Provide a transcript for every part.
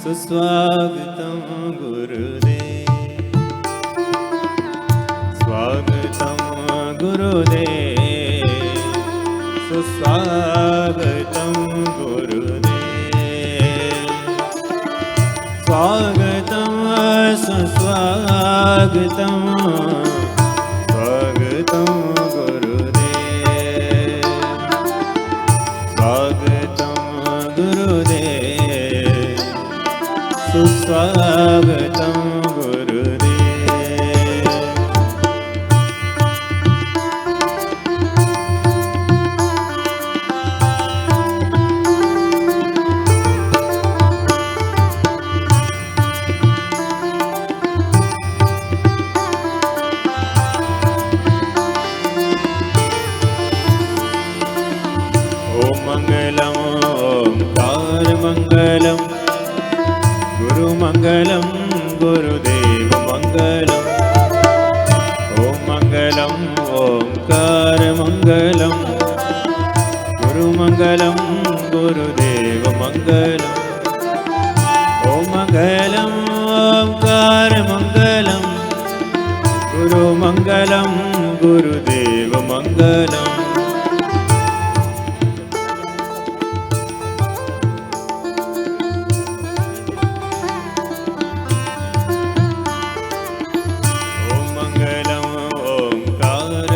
सुस्वागतं गुरुदेव, स्वागतं गुरुदेव, सुस्वागतं गुरुदेव, स्वागतं सुस्वागतं स्वागतं गुरुदेव, स्वागतं गुरुदेव, सुस्वागतं गुरुदेव। ॐ मङ्गलम् ओंकार मङ्गलम्, गुरुमङ्गलं गुरुदेव मङ्गलम्। ॐ मङ्गलम् ओंकार मङ्गलं, गुरुमङ्गलं गुरुदेव मङ्गलम्। ॐ मङ्गलम् ओंकार मङ्गलं, गुरुमङ्गलं गुरुदेव मङ्गलम्।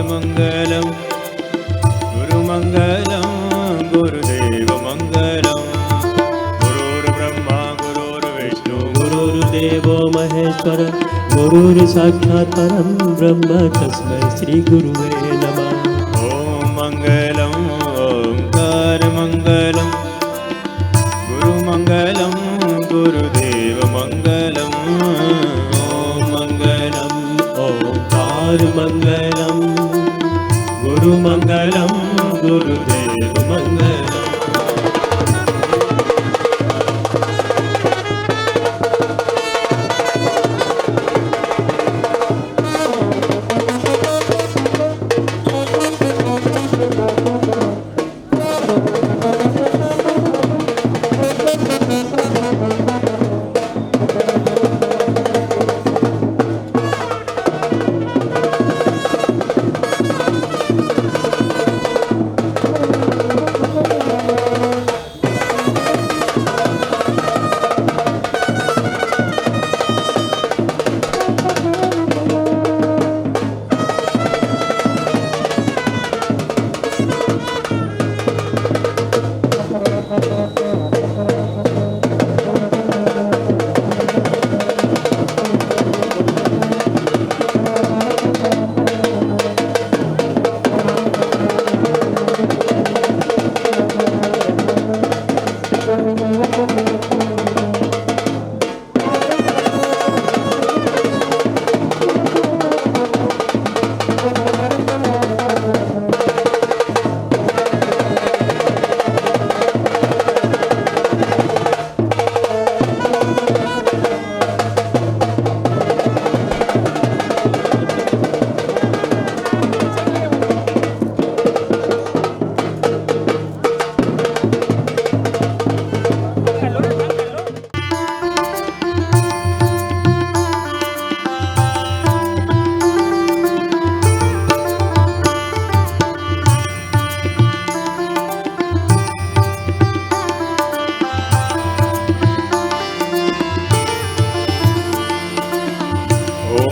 मङ्गलं गुरुमङ्गलं गुरुदेव मङ्गलं। गुरुर्ब्रह्मा गुरुर्विष्णु गुरुर्देवो महेश्वर, गुरुर्साक्षात् परं ब्रह्म, तस्मै श्रीगुरुवे नमः। ॐ मङ्गलं ओंकार मङ्गलं, गुरुमङ्गलं गुरुदेव मङ्गलं। ॐ मङ्गलं ओंकार मङ्गलं, गुरुमङ्गलं गुरुदेव मङ्गलम्।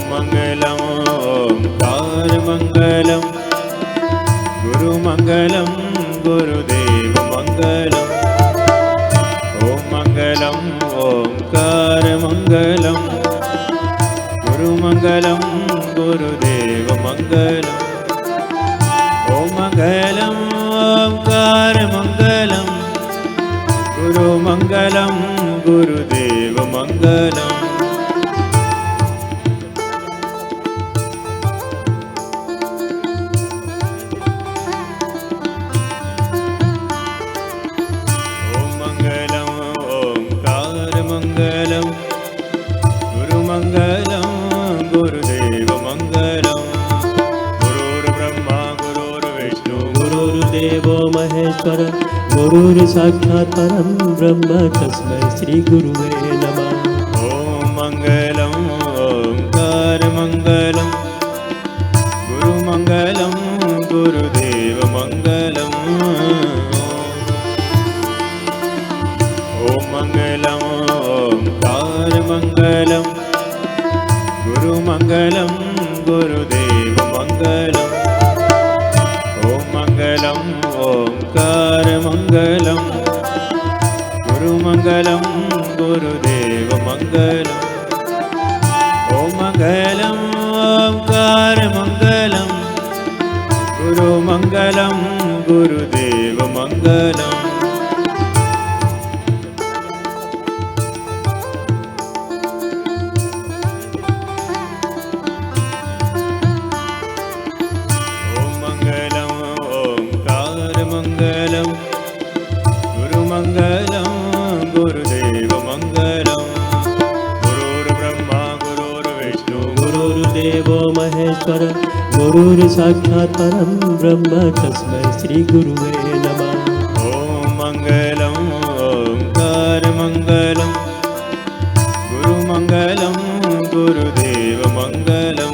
मङ्गलं ओंकार मङ्गलं, गुरुमङ्गलं गुरुदेव मङ्गलम्। ॐ मङ्गलं ओंकार मङ्गलं, गुरुमङ्गलं गुरुदेव मङ्गलम्। ॐ मङ्गलं ओंकार मङ्गलं, गुरुमङ्गलं गुरुदेव मङ्गलम्। मङ्गलं गुरुमङ्गलं गुरुदेव मङ्गलं। गुरुर्ब्रह्मा गुरुर्विष्णु गुरुर्देवो महेश्वर, गुरुर्साक्षात् परं ब्रह्म, तस्मै श्रीगुरुवे नमः। मङ्गलं गुरुमङ्गलं गुरुदेवमङ्गलम् ॐ मङ्गलं ओङ्कारमङ्गलं गुरुमङ्गलं गुरुदेवमङ्गलम् ॐ मङ्गलं ओङ्कारमङ्गलं गुरुमङ्गलं गुरुदेवमङ्गलम् गुरुमङ्गलं गुरुदेवमङ्गलं गुरुर्ब्रह्मा गुरुर्विष्णु गुरुर्देवो महेश्वर गुरुर्साक्षात् परं ब्रह्म तस्मै श्रीगुरुवे नमः ॐ मङ्गलं ओङ्कारमङ्गलं गुरुमङ्गलं गुरुदेवमङ्गलं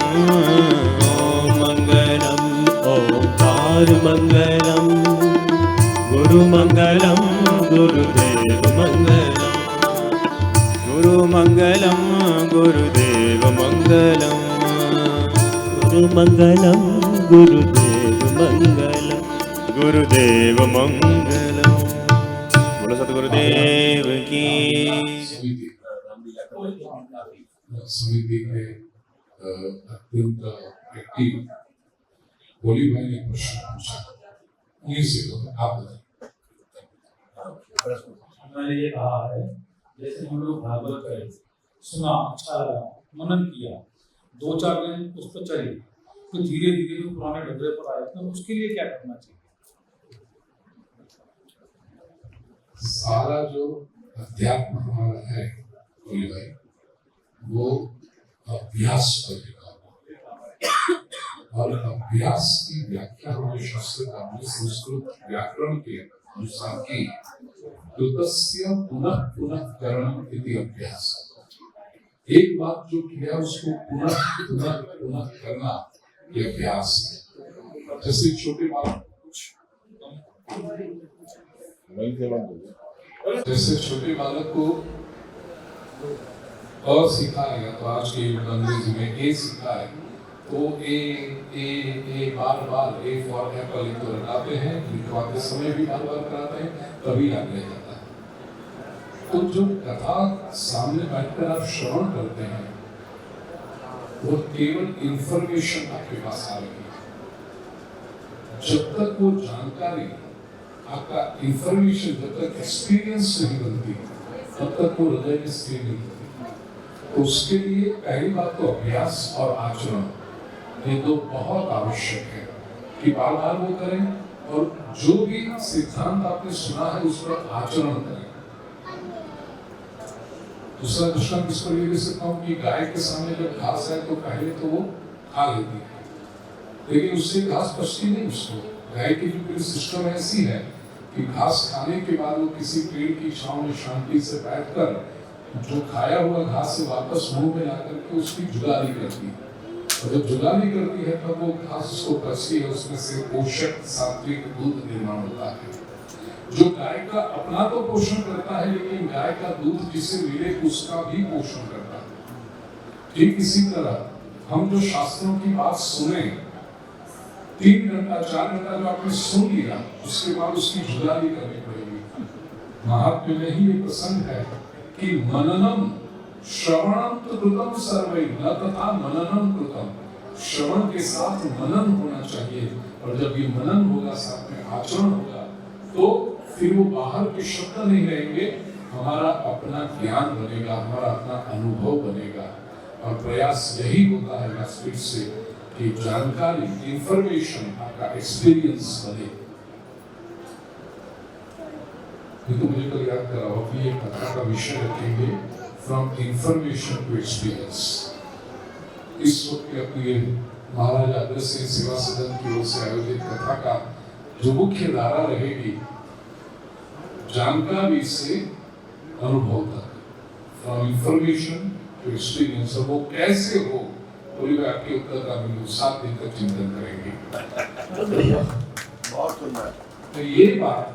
ॐ मङ्गलं ओङ्कारमङ्गलं गुरुमङ्गलं गुरुदेवमङ्गलं गुरुमङ्गलं गुरुदेवमङ्गलं गुरुमङ्गलं गुरुदेवमङ्गलं गुरुदेवमङ्गलं बोलो सतगुरुदेव की समिति के अत्यंत एक्टिव बोली भाई ने प्रश्न पूछा प्लीज आप बताइए। मैंने ये कहा है जैसे हम लोग भागवत करें सुना अच्छा लगा मनन किया 2-4 दिन उस पर चले तो धीरे धीरे जो पुराने ढगरे पर आए थे उसके लिए क्या करना चाहिए? सारा जो अध्यात्म हमारा है बोली भाई वो अभ्यास पर लिखा हुआ और अभ्यास की व्याख्या हमारे शास्त्रकार ने संस्कृत व्याकरण के अनुसार की कृतस्य पुनः पुनः करणम इति अभ्यास। एक बात जो किया उसको पुनः पुनः पुनः करना ये अभ्यास है। जैसे छोटे बालक को अ सिखाया गया तो आज के युग अंग्रेजी में ए सिखाए तो ए बार बार ए फॉर एप्पल तो रटाते हैं लिखवाते समय भी बार बार कराते हैं तभी याद रह जाता है। तो जो कथा सामने बैठकर आप श्रवण करते हैं वो केवल इंफॉर्मेशन आपके पास आ रही है। जब तक वो जानकारी आपका इंफॉर्मेशन जब तक एक्सपीरियंस नहीं बनती तब तक वो हृदय में स्थिर नहीं होती। तो उसके लिए पहली बात तो अभ्यास और आचरण ये दो बहुत आवश्यक है कि बार बार वो करें और जो भी सिद्धांत आपने सुना है उस पर आचरण करें। दूसरा दृष्टांत इस पर ये दे सकता हूँ कि गाय के सामने जब घास है तो पहले तो वो खा लेती है लेकिन उससे घास पचती नहीं उसको। गाय की जो पूरी सिस्टम ऐसी है कि घास खाने के बाद वो किसी पेड़ की छांव में शांति से बैठकर जो खाया हुआ घास से वापस मुंह में लाकर के उसकी जुगाली करती है और जब जुगाली करती है तब वो घास उसको पचती है उसमें से पोषक सात्विक दूध निर्माण होता है। जो गाय का अपना तो पोषण करता है लेकिन गाय का दूध जिसे मिले उसका भी पोषण करता है। ठीक इसी तरह हम जो शास्त्रों की बात सुने 3 घंटा 4 घंटा जो आपने सुन लिया उसके बाद उसकी जुगाली करनी पड़ेगी। महात्म्य में ही ये प्रसंग है कि मननम श्रवणम तो कृतम सर्वै न तथा मननम कृतम। श्रवण के साथ मनन होना चाहिए और जब ये मनन होगा साथ में आचरण होगा तो फिर वो बाहर के शब्द नहीं रहेंगे हमारा अपना ज्ञान बनेगा हमारा अपना अनुभव बनेगा। और प्रयास यही होता है व्यासपीठ से कि जानकारी इंफॉर्मेशन आपका एक्सपीरियंस बने। ये तो मुझे कल याद करा हो कि ये कथा का विषय रखेंगे फ्रॉम इंफॉर्मेशन टू एक्सपीरियंस। इस वक्त की अपनी महाराज अग्रसेन सेवा सदन की ओर से आयोजित कथा का जो मुख्य धारा रहेगी जानकारी से अनुभव तक फ्रॉम इंफॉर्मेशन टू एक्सपीरियंस। वो कैसे हो पूरी आपके उत्तर का भी 7 दिन तक चिंतन करेंगे। तो ये बात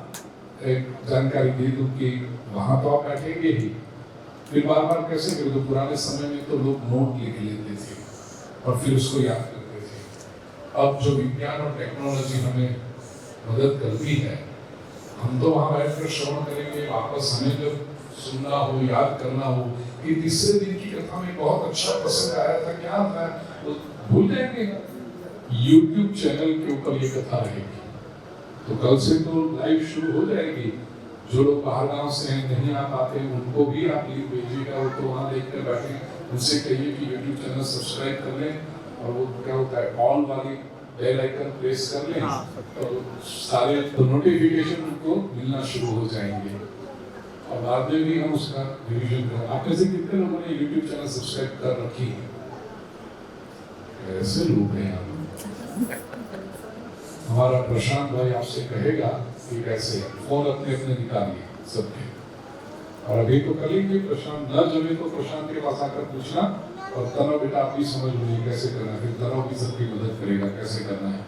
एक जानकारी दे दूं कि वहां तो आप बैठेंगे ही फिर बार बार कैसे करें? तो पुराने समय में तो लोग नोट लिख लेते थे और फिर उसको याद करते थे। अब जो विज्ञान और टेक्नोलॉजी हमें मदद करती है, हम तो वहां बैठकर श्रवण करेंगे, वापस हमें जब सुनना हो, याद करना हो कि तीसरे दिन की कथा में बहुत अच्छा प्रसंग आया था, क्या था, वो भूल जाएंगे। YouTube चैनल के ऊपर ये कथा रहेगी, तो कल से तो लाइव शुरू हो जाएगी। जो लोग बाहर गांव से हैं, नहीं आ पाते, उनको भी आप लिंक भेजिएगा, वो तो वहाँ देखकर बैठे, उनसे कहिए कि YouTube चैनल सब्सक्राइब कर लें और वो क्या होता है ऑल वाली बेल आइकन प्रेस कर लें, तो सारे तो नोटिफिकेशन उनको मिलना शुरू हो जाएंगे और बाद में भी हम उसका रिवीजन करें। आप में से कितने लोगों ने YouTube चैनल सब्सक्राइब कर रखी है? ऐसे लोग हैं हम। हमारा प्रशांत भाई आपसे कहेगा कि कैसे फोन अपने अपने निकालिए सबके, और अभी तो करेंगे। प्रशांत न जमे तो प्रशांत के पास आकर पूछना, और तनो बेटा आप भी समझ लीजिए कैसे करना है, फिर तनो भी सबकी मदद करेगा कैसे करना है।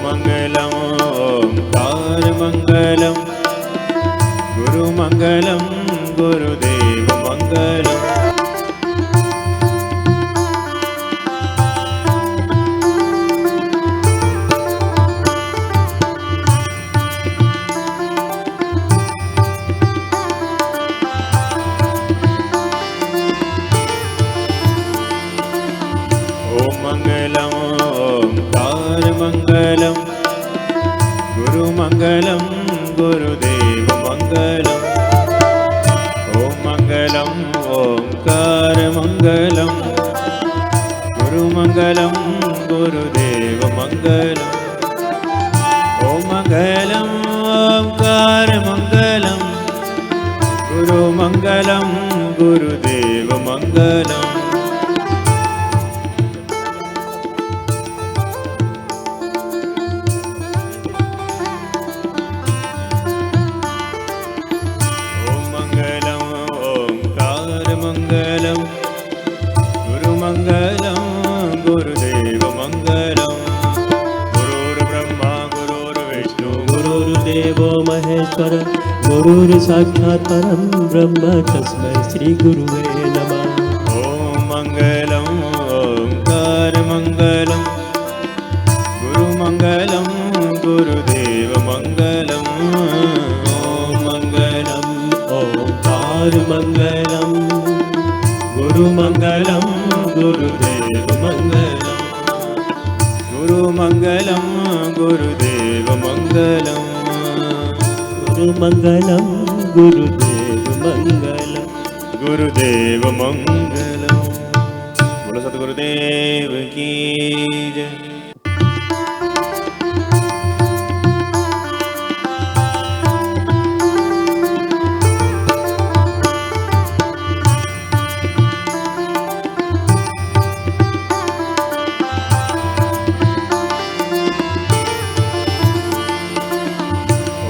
मंगलम ओंकार मंगलम गुरु मंगलम गुरुदेव मंगलम। ओम मंगलम ओंकार मंगलम गुरु मंगलम गुरुदेव मंगलम। ओम मंगलम ओंकार मंगलम गुरु मंगलम गुरुदेव मंगलम। ओम मंगलम ओंकार मंगलम गुरु मंगलम गुरुदेव मंगलम। मंगलम गुरु मंगलम गुरुदेव मंगलम। गुरुर्ब्रह्मा गुरुर्विष्णु गुरुर्देवो महेश्वर गुरुर् साक्षात् परं ब्रह्म तस्मै श्री गुरुवे नमः। ओम मंगलम ओंकार मंगलम गुरु मंगलम गुरुदेव मंगलम। ओम मंगलम ओंकार मंगलम गुरु मंगलम गुरुदेव मंगलम। गुरु मंगलम गुरुदेव मंगलम। गुरु मंगलम गुरुदेव मंगलम। गुरुदेव मंगलम। बोलो सतगुरुदेव की जय।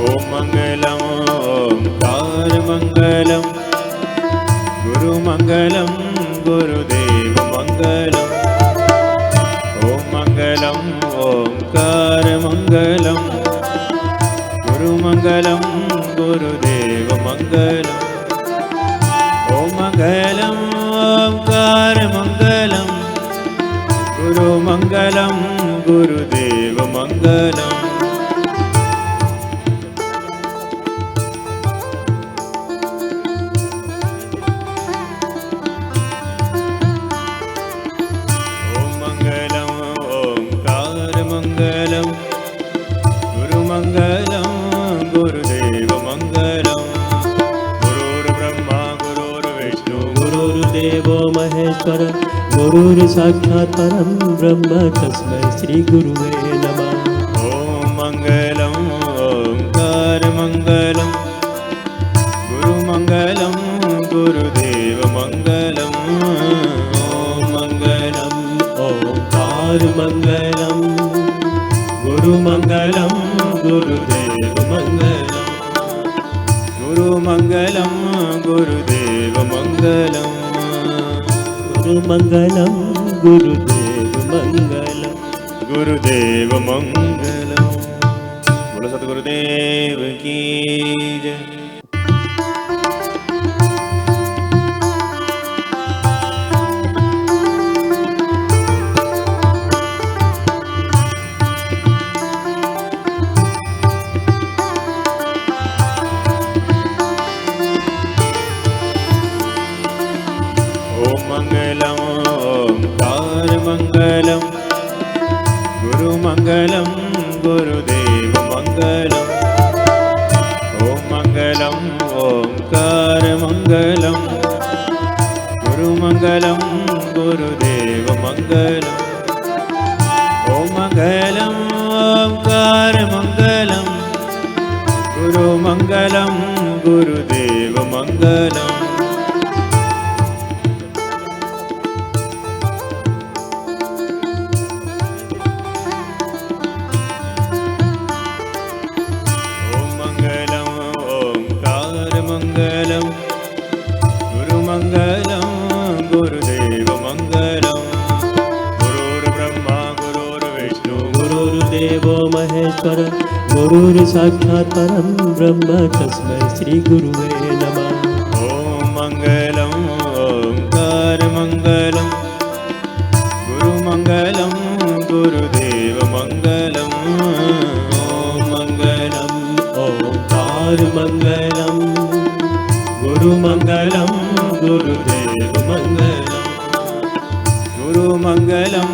ओम मंगलम ओंकार मंगलम गुरु मंगलम गुरुदेव मंगलम। ओम मंगलम ओंकार मंगलम गुरु मंगलम गुरुदेव मंगलम। ओम मंगलम ओंकार मंगलम गुरु मंगलम गुरुदेव मंगलम। मंगलम गुरु मंगलम गुरुदेव मंगलम। गुरुर्ब्रह्मा गुरुर्विष्णु गुरुर्देवो महेश्वर गुरुर् साक्षात् परं ब्रह्म तस्मै श्री गुरुवे नमः। ओम मंगलम ओंकार मंगलम गुरु मंगलम गुरुदेव मंगलम। ओम मंगलम ओंकार मंगलम गुरु मंगलम गुरुदेव मंगलम। गुरुमङ्गलं गुरुदेवमङ्गलम् गुरुमङ्गलं गुरुदेवमङ्गलं गुरुदेवमङ्गलम् बोलो सद्गुरुदेव की जय। ॐ मङ्गलम् ओङ्कारमङ्गलं गुरुमङ्गलं गुरुदेवमङ्गलम् ॐ मङ्गलम् ओङ्कारमङ्गलं गुरुमङ्गलं गुरुदेवमङ्गलम् ॐ मङ्गलम् ओङ्कारमङ्गलं गुरुमङ्गलं गुरुदेवमङ्गलम् मङ्गलं गुरुमङ्गलं गुरुदेवमङ्गलं गुरुर्ब्रह्मा गुरुर्विष्णु गुरुर्देवो महेश्वर गुरुर्साक्षात् परं ब्रह्म तस्मै श्रीगुरुवे नमः। ॐ मङ्गलं ओङ्कारमङ्गलं गुरुमङ्गलं गुरुदेवमङ्गलं ॐ मङ्गलं ओङ्कारमङ्गलं गुरुमङ्गलं गुरुदेवमङ्गलं गुरुमङ्गलं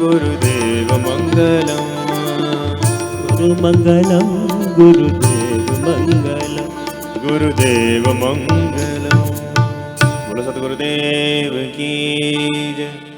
गुरुदेवमङ्गलं गुरुमङ्गलं गुरुदेवमङ्गलं गुरुदेवमङ्गलं बोलो सद्गुरुदेव की जय।